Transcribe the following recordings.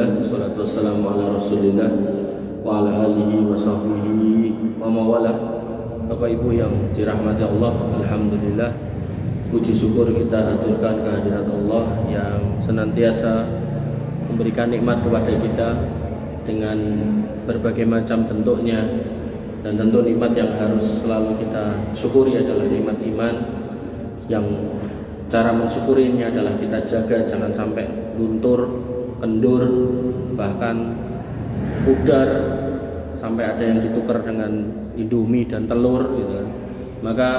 Alhamdulillah, salatu wassalamu ala Rasulillah wa ala alihi wa sahbihi wa mawalah. Bapak Ibu yang dirahmati Allah, alhamdulillah, puji syukur kita haturkan kehadirat Allah yang senantiasa memberikan nikmat kepada kita dengan berbagai macam bentuknya. Dan tentu nikmat yang harus selalu kita syukuri adalah nikmat iman, yang cara mensyukurinya adalah kita jaga jangan sampai luntur, kendur, bahkan pudar, sampai ada yang ditukar dengan indomie dan telur gitu kan. Maka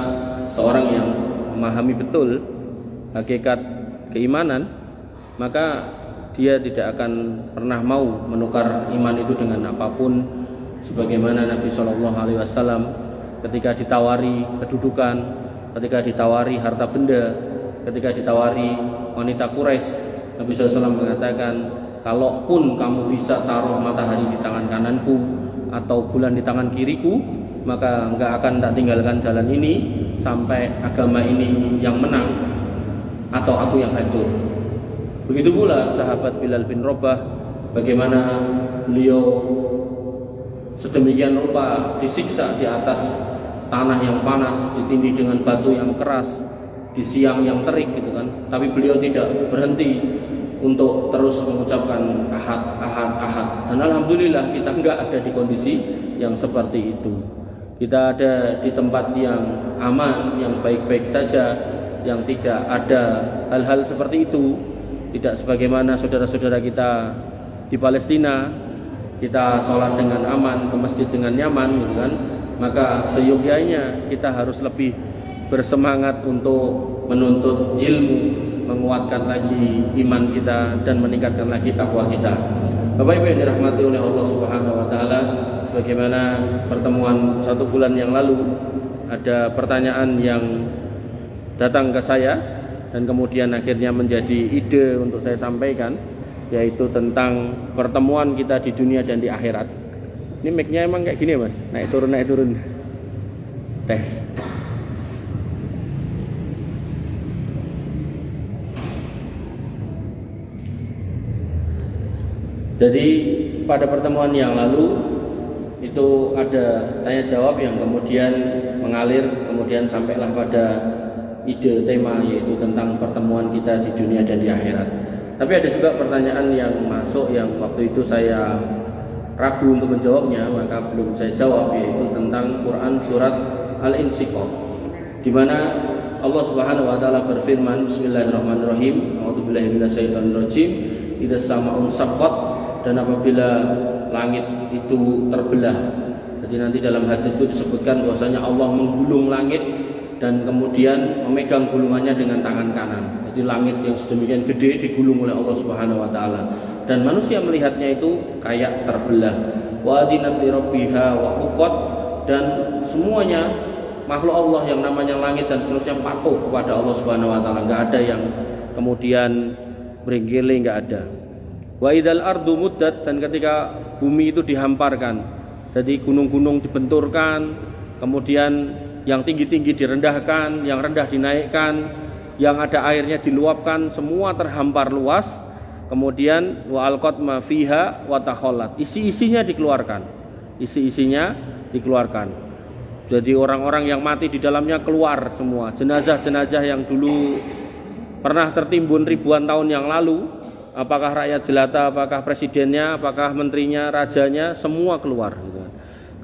seorang yang memahami betul hakikat keimanan, maka dia tidak akan pernah mau menukar iman itu dengan apapun. Sebagaimana Nabi SAW ketika ditawari kedudukan, ketika ditawari harta benda, ketika ditawari wanita Quraisy, Nabi SAW mengatakan, kalaupun kamu bisa taruh matahari di tangan kananku atau bulan di tangan kiriku, maka enggak akan tak tinggalkan jalan ini sampai agama ini yang menang atau aku yang hancur. Begitu pula sahabat Bilal bin Rabah, bagaimana beliau sedemikian rupa disiksa di atas tanah yang panas, ditindih dengan batu yang keras di siang yang terik gitu kan. Tapi beliau tidak berhenti untuk terus mengucapkan ahad, ahad, ahad. Dan alhamdulillah kita enggak ada di kondisi yang seperti itu. Kita ada di tempat yang aman, yang baik-baik saja, yang tidak ada hal-hal seperti itu. Tidak sebagaimana saudara-saudara kita di Palestina, kita sholat dengan aman, ke masjid dengan nyaman gitu kan. Maka seyogyanya kita harus lebih bersemangat untuk menuntut ilmu, menguatkan lagi iman kita dan meningkatkan lagi takwa kita. Bapak Ibu yang dirahmati oleh Allah Subhanahu wa taala, bagaimana pertemuan 1 bulan yang lalu ada pertanyaan yang datang ke saya dan kemudian akhirnya menjadi ide untuk saya sampaikan, yaitu tentang pertemuan kita di dunia dan di akhirat. Ini mic-nya emang kayak gini Mas, naik turun tes. Jadi pada pertemuan yang lalu itu ada tanya jawab yang kemudian mengalir, kemudian sampailah pada ide tema, yaitu tentang pertemuan kita di dunia dan di akhirat. Tapi ada juga pertanyaan yang masuk yang waktu itu saya ragu untuk menjawabnya, maka belum saya jawab, yaitu tentang Quran surat Al-Insyiqaq, di mana Allah Subhanahu wa taala berfirman, bismillahirrahmanirrahim, a'udzubillahi minasyaitonirrajim, idza sama'un syaqqat, dan apabila langit itu terbelah. Jadi nanti dalam hadis itu disebutkan bahwasanya Allah menggulung langit dan kemudian memegang gulungannya dengan tangan kanan. Jadi langit yang sedemikian gede digulung oleh Allah Subhanahu wa taala, dan manusia melihatnya itu kayak terbelah. Wa adinat li rabbiha wa huqqat, dan semuanya makhluk Allah yang namanya langit dan seterusnya patuh kepada Allah Subhanahu wa taala. Enggak ada yang kemudian beringgiling, enggak ada. Wa idal ardu muddat, dan ketika bumi itu dihamparkan, jadi gunung-gunung dibenturkan, kemudian yang tinggi-tinggi direndahkan, yang rendah dinaikkan, yang ada airnya diluapkan, semua terhampar luas. Kemudian wa alqat ma fiha wa takhallat, isi-isinya dikeluarkan. Isi-isinya dikeluarkan. Jadi orang-orang yang mati di dalamnya keluar semua. Jenazah-jenazah yang dulu pernah tertimbun ribuan tahun yang lalu, apakah rakyat jelata, apakah presidennya, apakah menterinya, rajanya, semua keluar gitu.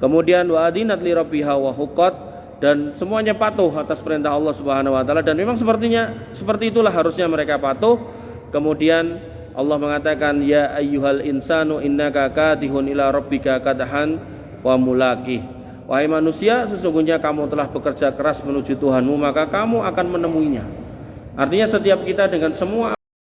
Kemudian wa adinat li rabbiha wa huqqat, dan semuanya patuh atas perintah Allah Subhanahu wa taala, dan memang seperti itulah harusnya mereka patuh. Kemudian Allah mengatakan, ya ayyuhal insanu innaka kadihun ila rabbika kadahan wa mulaqih. Wahai manusia, sesungguhnya kamu telah bekerja keras menuju Tuhanmu, maka kamu akan menemuinya. Artinya setiap kita dengan semua